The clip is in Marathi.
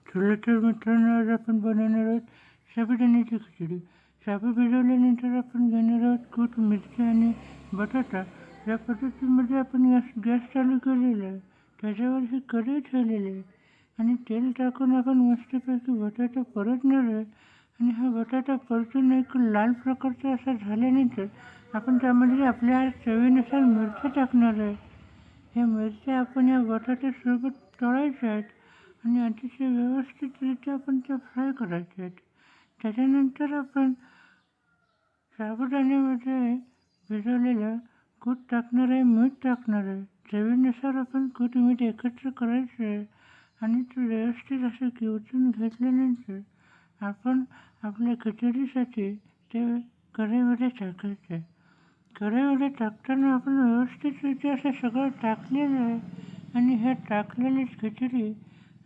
चला तर मित्रांनो, आज आपण बनवणार आहोत साबुदाण्याची खिचडी. साबू भिजवल्यानंतर आपण घेणार आहोत कूट, मिरची आणि बटाटा. या पद्धतीमध्ये आपण गॅस चालू केलेला आहे. त्याच्यावर ही कढई ठेवलेली आहे आणि तेल टाकून आपण मस्तपैकी बटाटा परतणार आहे. आणि हा बटाटा परतून एक लाल प्रकारचा असा झाल्यानंतर आपण त्यामध्ये आपल्या चवीनुसार मिरच्या टाकणार आहे. ह्या मिरच्या आपण या बटाट्यासोबत तळायच्या आहेत आणि अतिशय व्यवस्थितरित्या आपण त्या फ्राय करायच्या आहेत. त्याच्यानंतर आपण साबुदाण्यामध्ये भिजवलेलं कूट टाकणार आहे, मीठ टाकणार आहे. चवीनुसार आपण कूट मीठ एकत्र करायचं आहे आणि ते व्यवस्थित असं किवचून घेतल्यानंतर आपण आपल्या खिचडीसाठी ते कढईमध्ये टाकायचं आहे. कढईमध्ये टाकताना आपण व्यवस्थितरित्या असं सगळं टाकलेलं आहे आणि ह्या टाकलेली खिचडी